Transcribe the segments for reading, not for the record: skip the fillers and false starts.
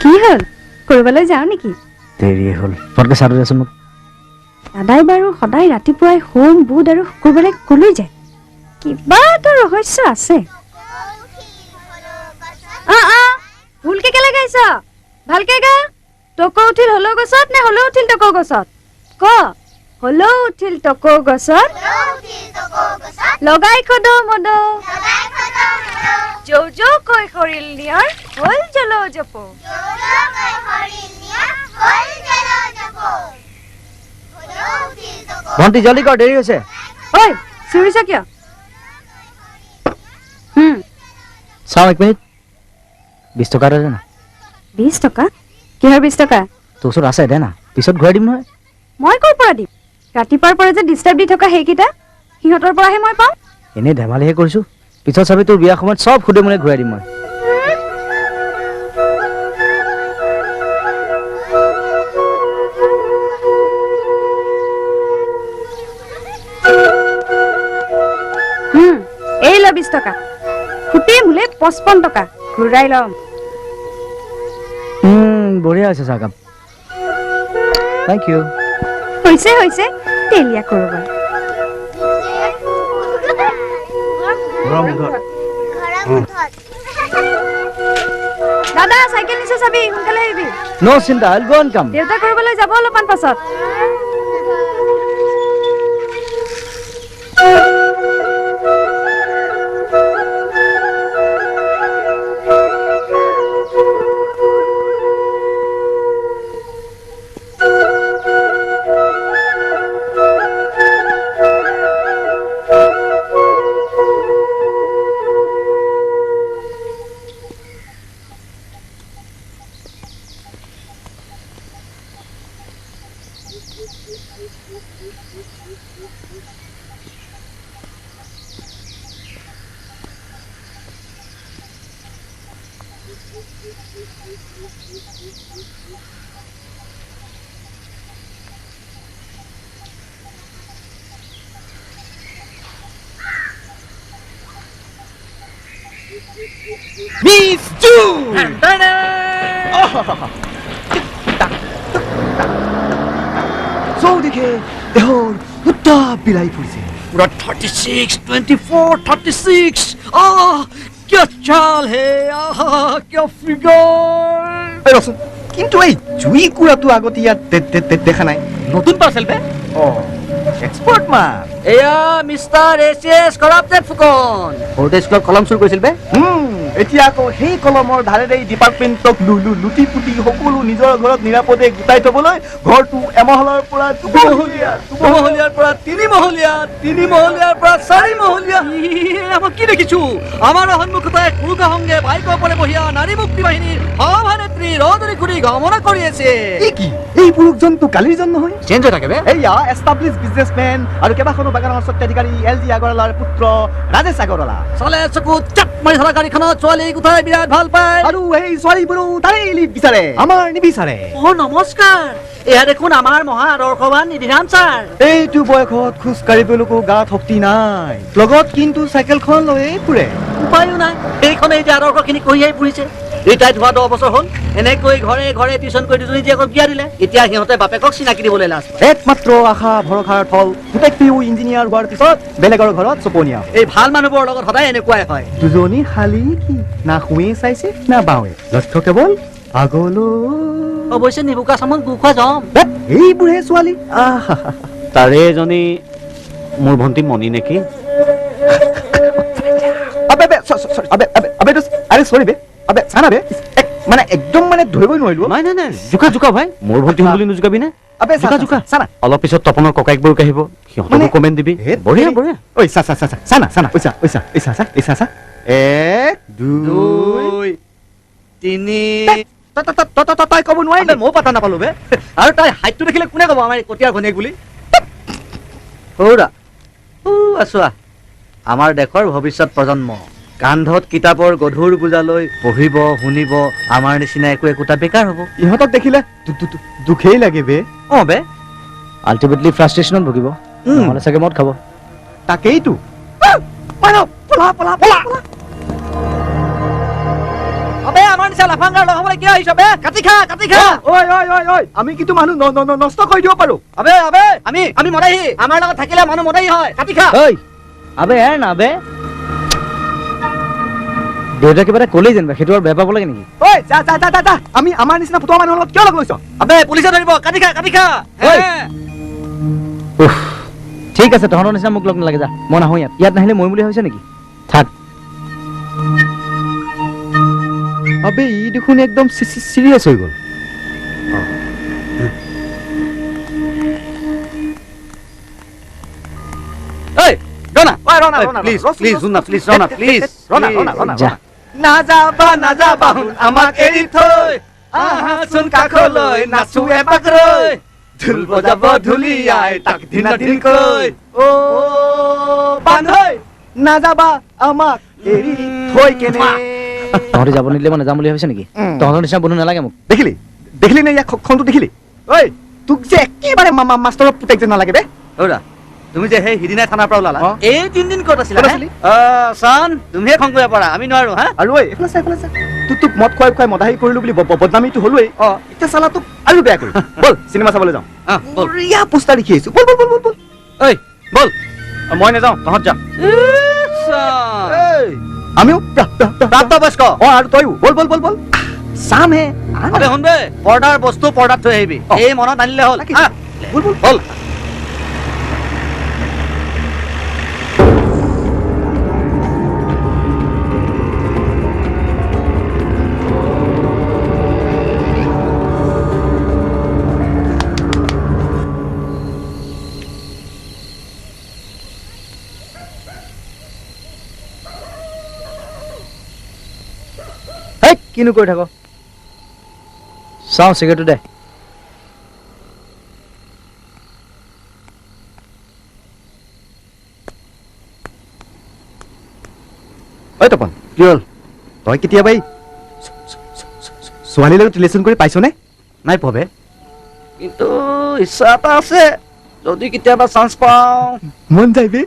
কি হল কৰবালৈ যাও নেকি দেৰি হ'ল ফটকে চাই দেচোন মোক দাদাই বাৰু সদায় ৰাতিপুৱাই হোম বুধ আৰু শুকুৰবাৰে কলৈ যায় কিবা এটা ৰহস্য আছে ভুলকে কেলে গাইছ ভালকে গা টকো উঠিল হলো গছত নে হলো উঠিল টকো গছত ক হলো উঠিল টকো গছত লগাই খদ মদ যৌ যৌ কৈ খৰিল নিয়াৰ হল জলো জপ ভণ্টি জলদি কৰ দেৰি হৈছে ঐ চিঞৰিছ কিয় চাওঁ 1 মিনিট 20 টকা দে না 20 টকা কিহৰ 20 টকা তোৰ ওচৰত আছে দে না পিছত ঘূৰাই দিম নহয় মই কৰ পৰা দিম ৰাতিপুৱাৰ পৰা যে ডিষ্টাৰ্ব দি থকা সেইকেইটা সিহঁতৰ পৰাহে মই পাওঁ এনেই ধেমালিহে কৰিছো পিছত চাবি তোৰ বিয়া সময়ত চব খুদে মুনে ঘূৰাই দিম মই এই ল 20 টকা ফুটি মুলে 55 টকা ঘূৰাই লম বঢ়িয়া আছে চাহকাপ থেংক ইউ হৈছে হৈছে তেলিয়া কৰবা দাদা চাইকেল নিছে চাবি সোনকালে আহিবি নো চিন্তা আইল গো অন কাম দেউতা কৰিবলৈ যাব অলপমান পাছত Miss June! So দেখে দেহৰ উত্তা বিলাই ফুৰিছে পুৰা 36 24 36 क्या चाल है क्या फिगर ৰচোন কিন্তু এই জুই কুৰাটো আগতে ইয়াত দেখা নাই নতুন পাৰ্চেল বে এক্সপৰ্ট মা এয়া মিষ্টাৰ এছিএছ কৰাপ্টেড ফুকন সৰুতে স্কুলত কলম চুৰ কৰিছিল বে এতিয়া আকৌ সেই কলমৰ ধাৰেৰে ডিপাৰ্টমেণ্টক লুটি পুটি সকলো নিজৰ ঘৰত নিৰাপদে গোটাই থবলৈ ঘৰটো এমহলৰ পৰা দুমহলীয়াৰ পৰা তিনিমহলীয়াৰ পৰা চাৰিমহলীয়া আমাক কি দেখিছো আমাৰ সন্মুখতে কুৰুকা সংগে বাইকৰ পৰা বহিয়া নাৰী মুক্তি বাহিনীৰ সভানেত্ৰী ৰজনী খুৰী গমনা কৰি আছে কি এই পুৰুষজনটো কালিৰ জন নহয় চেঞ্জ হৈ থাকে বে এয়া এষ্টাব্লিছ বিজনেছমেন আৰু কেইবাখনো বাগানৰ স্বত্বাধিকাৰী LG আগৰৱালাৰ পুত্ৰ ৰাজেশ আগৰৱালা চলে চকু চাপ মাৰি থকা গাড়ীখনত ছোৱালী গোটাই বিৰাট ভাল পায় আৰু এই ছোৱালীবোৰো তাৰেই লিপ বিচাৰে আমাৰ নিবিচাৰে নমস্কাৰ এয়া দেখোন আমাৰ মহা আদৰ্শৱান নিধিৰাম ছাৰ এইটো বয়সত খোজ কাঢ়িবলৈকো গাত শক্তি নাই লগত কিন্তু চাইকেলখন লৈয়ে ফুৰে উপায়ো নাই এইখনে এতিয়া আদৰ্শখিনি কঢ়িয়াই ফুৰিছে ৰিটায়াৰ্ড হোৱা 10 বছৰ হ'ল এনেকৈ ঘৰে ঘৰে টিউচন কৰি দুজনী জীয়েকক বিয়া দিলে এতিয়া সিহঁতে বাপেকক চিনাকি দিবলৈ লাজ একমাত্ৰ আশা ভৰসাৰ থল পুতেকটিও ইঞ্জিনিয়াৰ হোৱাৰ পিছত বেলেগৰ ঘৰত চপনীয়া এই ভাল মানুহবোৰৰ লগত সদায় এনেকুৱাই হয় দুজনী শালি কি না শুৱে চাইছে না বাৱে লক্ষ্য কেৱল আগলৈ অৱশ্যে নিবুকা চামত গু খোৱা যাম এইবোৰহে ছোৱালী তাৰে এজনী মোৰ ভণ্টি মণি নেকি আৰে চৰি বে আবে চানা বে মানে একদম মানে ধৰিবই নোৱাৰিলো নাই জোকা ভাই মোৰ ভণ্টি বুলি নুজুকাবি নে আবে জোকা চানা অলপ পিছত তপনৰ ককাইকবোৰ আহিব সিহঁতকো কমেণ্ট দিবি বঢ়িয়া ঐ চানা চা 1 2 3 তই ক'ব নোৱাৰিলে ময়ো পাতা নাপালো বে আৰু তাই হাইটটো দেখিলে কোনে ক'ব আমাৰ কটীয়াৰ ঘনীয়েক বুলি সৌৰা আছোৱা আমাৰ দেশৰ ভৱিষ্যত প্ৰজন্ম কান্ধত কিতাপৰ গধুৰ বোজালৈ পঢ়িব শুনিব আমাৰ নিচিনা একোটা বেকাৰ হ'ব ইহঁতক দেখিলে দুখেই লাগে বে বে আল্টিমেটলি ফ্ৰাষ্ট্ৰেশ্যনত ভুগিব নহ'লে চাগে মদ খাব তাকেইতো আবে আমাৰ নিচা লাফাংগাৰ লগ হ'বলৈ কিয় আহিছ বে কাটি খা ঐ আমি কিন্তু মানুহ নষ্ট কৰি দিব পাৰো আবে আমি মদাহী আমাৰ লগত থাকিলে মানুহ মদাহী হয় কাটি খা ঐ আবে এৰ না আবে দেউতা কিবা এটা ক'লেই যেনিবা সেইটো আৰু বেয়া পাব লাগে নেকি ঐ যা আমি আমাৰ নিচিনা ফটোৱা মানুহৰ লগত কিয় লগ লৈছ আবে পুলিচে ধৰিব কাটি খা ঐ। উফ ঠিক আছে তহঁতৰ নিচিনা মোক লগ নালাগে যা মই নাহোঁ ইয়াত নাহিলে মই বুলি ভাবিছ নেকি থাক আবে ই দেখোন একদম চিৰিয়াছ হৈ গ'ল ঐ ৰনা ৰনা প্লিজ ৰনা যা নাযাবা আমাক এৰি থৈ আহাচোন কাষলৈ নাচো এপাক ৰৈ ঢোল বজাব ঢুলিয়াই তাক দিনাকৈ অ বান্ধৈ নাযাবা আমাক এৰি থৈ কেনে তহঁতি যাব নিদিলে মই নাযাম বুলি ভাবিছ নেকি তহঁতৰ নিচিনা বন্ধু নালাগে মোক দেখিলি নে ইয়াক খংটো দেখিলি ঐ তোক যে একেবাৰে মাষ্টৰৰ পুতেক যে নালাগে বে ৰ'ৰা তুমি যে সেই সিদিনাই থানাৰ পৰা ওলালা অ। এই 3 দিন ক'ত আছিলা ক'ত আছিলি? চান তুমিহে খং কৰিব পাৰা আমি নোৱাৰো হা আৰু ঐ এইফালে চা তোক মদ খুৱাই মদাহী কৰিলো বুলি বদনামীটো হলোৱেই এতিয়া চালা তোক আৰু বেয়া কৰি ব'ল চিনেমা চাবলৈ যাওঁ বল বঢ়িয়া পোষ্টাৰ দেখি আহিছো ব'ল ঐ বল মই নাযাওঁ তহঁত যা চান আমিও প্ৰাপ্তবয়স্ক আৰু তইও ব'ল চাম হে আবে শুন বে পৰ্দাৰ বস্তু পৰ্দাত থৈ আহিবি অ। এই মনত আনিলে হ'ল তাকে। হা? ব'ল হেই কিনো কৰি থাক চাওঁ চিগাৰেটটো দে ঐ তপন কি হ'ল তই কেতিয়াবা এই ছোৱালীৰ লগত ৰিলেশ্যন কৰি পাইছনে নাই পোৱা বে কিন্তু ইচ্ছা এটা আছে যদি কেতিয়াবা চান্স পাওঁ মন যায় বে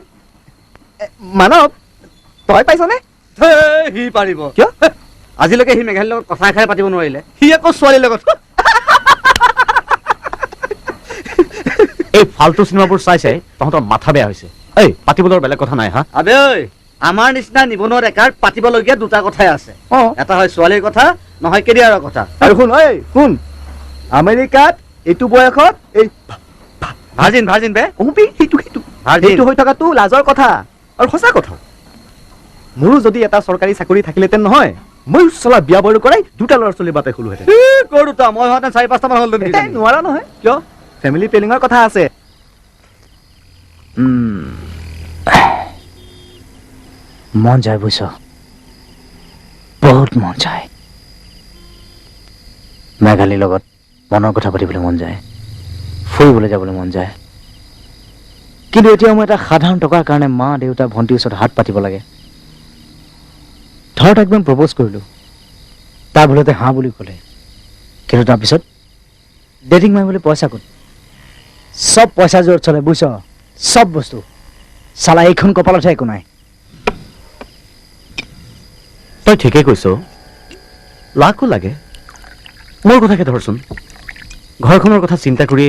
মানৱ তই পাইছনে সি পাৰিব কিয় আজিলৈকে সি মেঘালীৰ লগত কথা এষাৰে পাতিব নোৱাৰিলে সি আকৌ ছোৱালীৰ লগত এই ফাল্টু চিনেমাবোৰ চাই তহঁতৰ মাথা বেয়া হৈছে এই পাতিবলৈ বেলেগ কথা নাই হা আবে ঐ আমাৰ নিচিনা নিবনুৱা ডেকাৰ পাতিবলগীয়া দুটা কথাই আছে অ এটা হয় ছোৱালীৰ কথা নহয় কেৰিয়াৰৰ কথা আৰু শুন আমেৰিকাত এইটো বয়সত এই ভাৰ্জিন বে সেইটো হৈ থকাটো লাজৰ কথা আৰু সঁচা কথা মোৰো যদি এটা চৰকাৰী চাকৰি থাকিলেহেঁতেন নহয় ময়ো চলা বিয়া বাৰু কৰাই দুটা ল'ৰা ছোৱালী বাটে খোলোহেঁতেন কৰ দুটা মই হোৱাহেঁতেন 4-5টা মান হ'ল নোৱাৰা নহয় কিয় ফেমিলি প্লেনিঙৰ কথা আছে মন যায় বুজিছ বহুত মন যায় মেঘালীৰ লগত মনৰ কথা পাতিবলৈ মন যায় ফুৰিবলৈ যাবলৈ মন যায় কিন্তু এতিয়া মই এটা সাধাৰণ টকাৰ কাৰণে মা দেউতা ভণ্টিৰ ওচৰত হাত পাতিব লাগে ধৰ একদম প্ৰপ'জ কৰিলোঁ তাৰ ভুলতে হাঁ বুলি ক'লে কিন্তু তাৰপিছত ডেটিং মাৰিবলৈ পইচা ক'ত চব পইচা জোৰত চলে বুজিছ চব বস্তু চালা এইখন কপালতহে একো নাই তই ঠিকেই কৈছ লাকো লাগে মোৰ কথাকে ধৰচোন ঘৰখনৰ কথা চিন্তা কৰি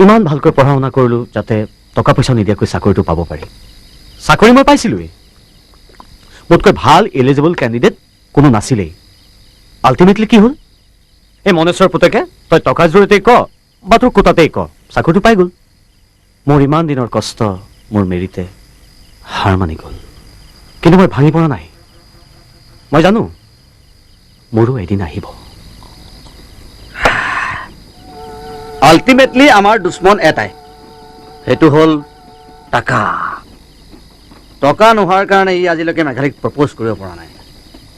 ইমান ভালকৈ পঢ়া শুনা কৰিলোঁ যাতে টকা পইচা নিদিয়াকৈ চাকৰিটো পাব পাৰি চাকৰি মই পাইছিলোঁৱেই মোতকৈ ভাল এলিজিবল কেণ্ডিডেট কোনো নাছিলেই আল্টিমেটলি কি হ'ল এই মনেশ্বৰ পুতেকে তই টকাৰ জৰিয়তেই ক বা তোৰ কোটাতেই ক চাকৰিটো পাই গ'ল মোৰ ইমান দিনৰ কষ্ট মোৰ মেৰিতে হাৰ মানি গ'ল কিন্তু মই ভাঙি পৰা নাই মই জানো মোৰো এদিন আহিব আল্টিমেটলি আমাৰ দুশ্মন এটাই সেইটো হ'ল টকা টকা নোহোৱাৰ কাৰণে ই আজিলৈকে মেঘালীক প্ৰপ'জ কৰিব পৰা নাই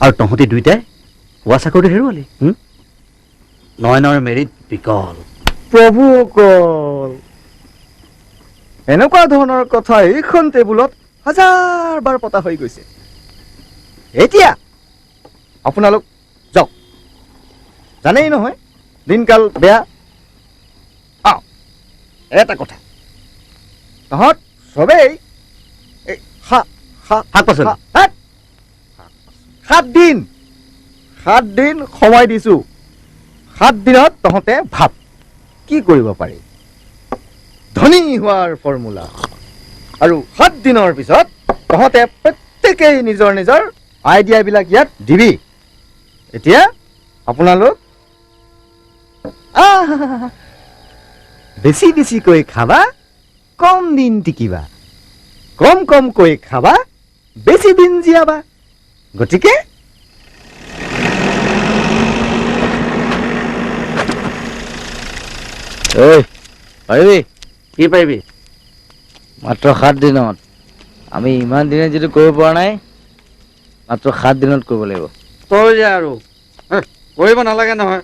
আৰু তহঁতি দুইটাই হোৱা চাকৰিটো হেৰুৱালি নয়নৰ মেৰিট বিকল প্ৰভু অকল এনেকুৱা ধৰণৰ কথা এইখন টেবুলত হাজাৰ বাৰ পতা হৈ গৈছে এতিয়া আপোনালোক যাওক জানেই নহয় দিনকাল বেয়া এটা কথা তহঁত চবেই শাক পাচলি 7 দিন 7 দিন সময় দিছো 7 দিনত তহঁতে ভাব কি কৰিব পাৰি ধনী হোৱাৰ ফৰ্মুলা আৰু 7 দিনৰ পিছত তহঁতে প্ৰত্যেকেই নিজৰ নিজৰ আইডিয়াবিলাক ইয়াত দিবি এতিয়া আপোনালোক বেছি বেছিকৈ খাবা কম দিন টিকিবা কম কমকৈ খাবা বেছি দিন জীয়াবা গতিকে ঐ পাৰিবি কি পাৰিবি মাত্ৰ 7 দিনত আমি ইমান দিনে যিটো কৰিব পৰা নাই মাত্ৰ 7 দিনত কৰিব লাগিব তই যে আৰু কৰিব নালাগে নহয়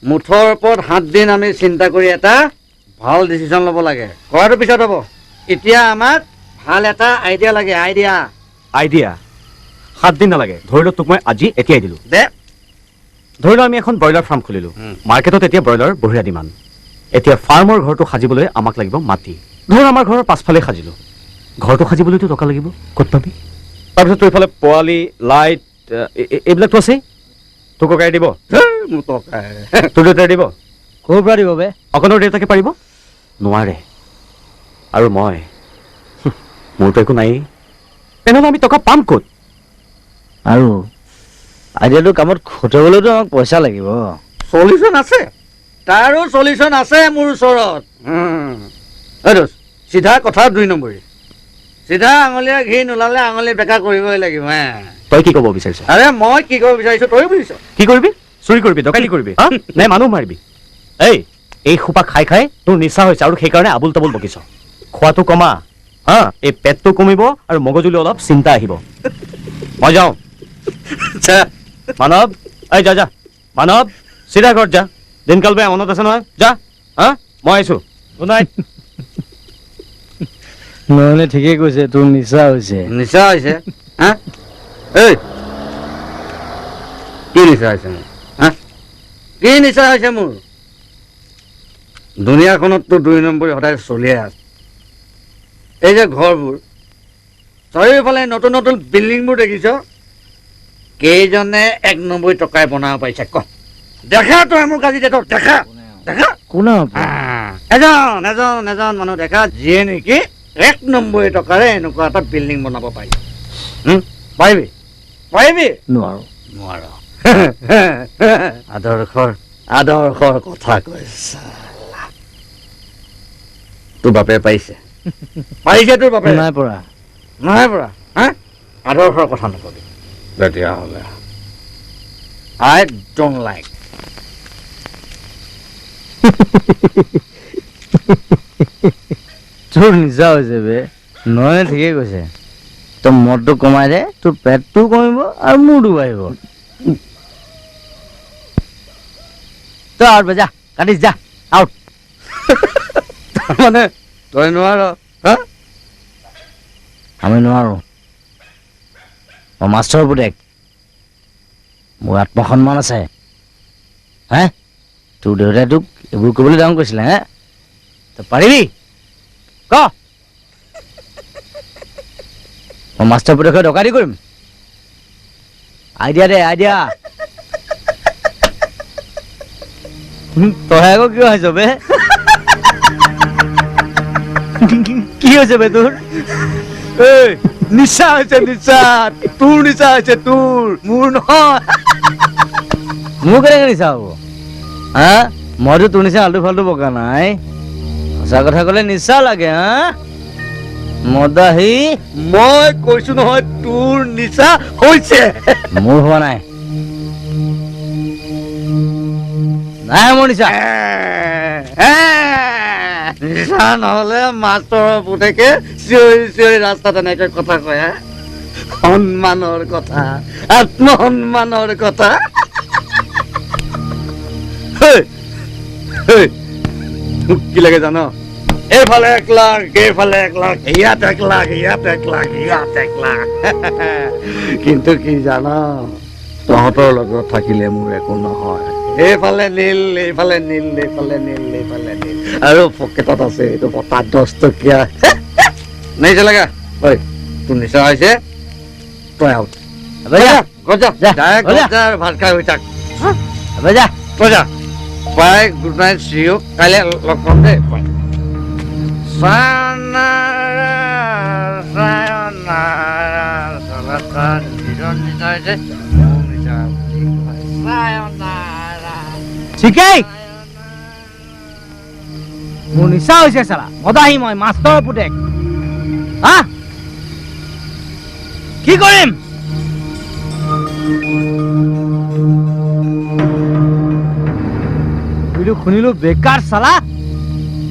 মুঠৰ ওপৰত 7 দিন আমি চিন্তা কৰি এটা ভাল ডিচিশ্যন ল'ব লাগে কৰাটো পিছত হ'ব এতিয়া আমাক ভাল এটা আইডিয়া লাগে আইডিয়া আইডিয়া 7 দিন নালাগে ধৰি লওক তোক মই আজি এতিয়াই দিলোঁ দে ধৰি লওক আমি এখন ব্ৰইলাৰ ফাৰ্ম খুলিলোঁ মাৰ্কেটত এতিয়া ব্ৰইলাৰ বঢ়িয়া ডিমাণ্ড এতিয়া ফাৰ্মৰ ঘৰটো সাজিবলৈ আমাক লাগিব মাটি ধৰ আমাৰ ঘৰৰ পাছফালে সাজিলোঁ ঘৰটো সাজিবলৈতো টকা লাগিব ক'ত পাবি তাৰপিছত তোৰ এইফালে পোৱালি লাইট এইবিলাকতো আছেই তোৰ ককাই দিব মোৰ টকা তোৰ দেউতাই দিব ক'ৰ পৰা দিব বে অকণৰ দেউতাকে পাৰিব নোৱাৰে আৰু মই মোৰতো একো নায়েই তেনেহ'লে আমি টকা পাম ক'ত আৰু আইডিয়াটো কামত খটুৱাবলৈতো আমাক পইচা লাগিব সলিউশ্যন আছে তাৰো সলিউশ্যন আছে মোৰ ওচৰত চিধা কথা 2 নম্বৰী চিধা আঙুলীয়া ঘি নোলালে আঙুলি বেকা কৰিবই লাগিব তই কি ক'ব বিচাৰিছ আৰে মই কি কৰিব বিচাৰিছো তই বুজিছ কি কৰিবি চুৰি কৰিবি ডকাইতি কৰিবি নে মানুহ মাৰিবি এই সোপা খাই খাই তোৰ নিচা হৈছে আৰু সেইকাৰণে আবুল তাবুল বকিছ খোৱাটো কমা হা এই পেটটো কমিব আৰু মগজুলৈ অলপ চিন্তা আহিব মই যাওঁ মানৱ এই যা মানৱ চিধা ঘৰত যা দিনকাল বেয়া মনত আছে নহয় যা হা মই আহিছোঁ গুড নাইট নহ'লে ঠিকেই কৈছে তোৰ নিচা হৈছে নিচা হৈছে হা এই কি নিচা হৈছে মোৰ হা কি নিচা হৈছে মোৰ দুনিয়াখনততো 2 নম্বৰী সদায় চলিয়ে আছে এই যে ঘৰবোৰ চাৰিওফালে নতুন নতুন বিল্ডিংবোৰ দেখিছ কেইজনে 1 নম্বৰী টকাই বনাব পাৰিছে ক দেখা তই মোক আজি দে দেখা দেখা কোনে এজন এজন এজন মানুহ দেখা যিয়ে নেকি 1 নম্বৰী টকাৰে এনেকুৱা এটা বিল্ডিং বনাব পাৰি পাৰিবি পাৰিবি নোৱাৰো নোৱাৰ আদৰ্শৰ কথা কৈছা তোৰ বাপে পাৰিছে তোৰ বাপে নাই পৰা নাই পৰা হা আদৰ্শৰ কথা নকবি তেতিয়াহ'লে আই ডোন্ট লাইক তোৰ নিচা হৈছে বে নহয় ঠিকেই কৈছে তই মদটো কমাই দে তোৰ পেটটোও কমিব আৰু মূৰটো বাঢ়িব তই আউট যা কাটিছ যা আউট মানে তই নোৱাৰ হা আমি নোৱাৰো মই মাষ্টৰ পুতেক মোৰ আত্মসন্মান আছে হে তোৰ দেউতাই তোক এইবোৰ কৰিবলৈ ডাঙৰ কৈছিলে হে তই পাৰিবি ক মই মাষ্টৰ পুতেকৰ ডকাইতি কৰিম আইডিয়া দে আইডিয়া তই আকৌ কিয় আহিছ বে কি হৈছে বে তোৰ নিচা হৈছে নিচা তোৰ নিচা হৈছে তোৰ মোৰ নহয় মোৰ কেনেকে নিচা হ'ব হা মইতো তোৰ নিচা আলটু ফাল্টু বকা নাই সঁচা কথা ক'লে নিচা লাগে হা মদাহী মই কৈছো নহয় তোৰ নিচা হৈছে মোৰ হোৱা নাই নাই মোৰ নিচা নিচা নহ'লে মাষ্টৰৰ পুতেকে চিঞৰি চিঞৰি ৰাস্তাত এনেকে কথা কয় সন্মানৰ কথা আত্মসন্মানৰ কথা মোক কি লাগে জান এইফালে 1 লাখ এইফালে 1 লাখ ইয়াত 1 লাখ ইয়াত 1 লাখ ইয়াত 1 লাখ কিন্তু কি জান তহঁতৰ লগত থাকিলে মোৰ একো নহয় এইফালে নীল এইফালে নীল এইফালে নীল এইফালে নীল আৰু পকেটত আছে এইটো বটা 10 টকীয়া নাই চলেগা ঐ তোৰ নিচা হৈছে তই আউট এবাৰ যা গজা যা, ডাইৰেক্ট হৈ যা। ঘৰত যা আৰু ভাত খাই হৈ থাক এবাৰ যা গজা bye good night see you কাইলৈ লগ পাম দেই sayonara sayonara salatan নিৰঞ্জিত যে sayonara ঠিকেই মোৰ নিচা হৈছে চালা মদাহী মই মাষ্টৰৰ পুতেক হা কি কৰিম শুনিলো বেকাৰ চালা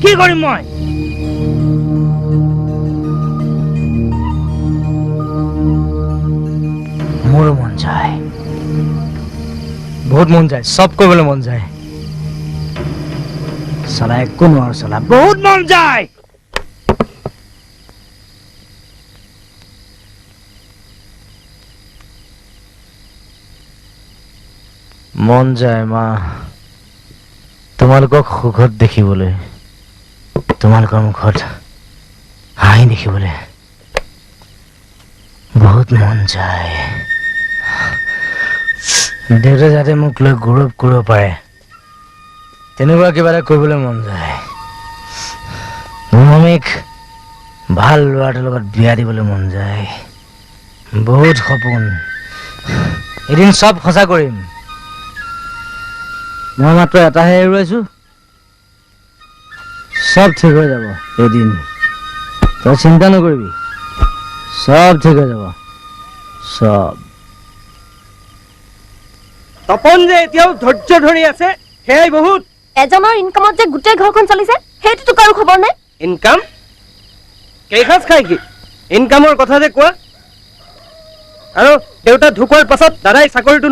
কি কৰিম মই মোৰো মন যায় বহুত মন যায় চব কৰিবলৈ মন যায় চালা একো নোৱাৰো চালা বহুত মন যায় মন যায় মা তোমালোকক সুখত দেখিবলৈ তোমালোকৰ মুখত হাঁহি দেখিবলৈ বহুত মন যায় দেউতাই যাতে মোক লৈ গৌৰৱ কৰিব পাৰে তেনেকুৱা কিবা এটা কৰিবলৈ মন যায় মমিক ভাল ল'ৰাটোৰ লগত বিয়া দিবলৈ মন যায় বহুত সপোন এদিন চব সঁচা কৰিম মই মাত্ৰ এটাহে হেৰুৱাইছো চব ঠিক হৈ যাব এদিন তই চিন্তা নকৰিবি চব ঠিক হৈ যাব চব তপন যে এতিয়াও ধৈৰ্য ধৰি আছে সেয়াই বহুত এজনৰ ইনকামত যে গোটেই ঘৰখন চলিছে সেইটোতো কাৰো খবৰ নাই ইনকাম কেইসাঁজ খাই কি ইনকামৰ কথা যে কোৱা আৰু দেউতা ঢুকোৱাৰ পাছত দাদাই চাকৰিটো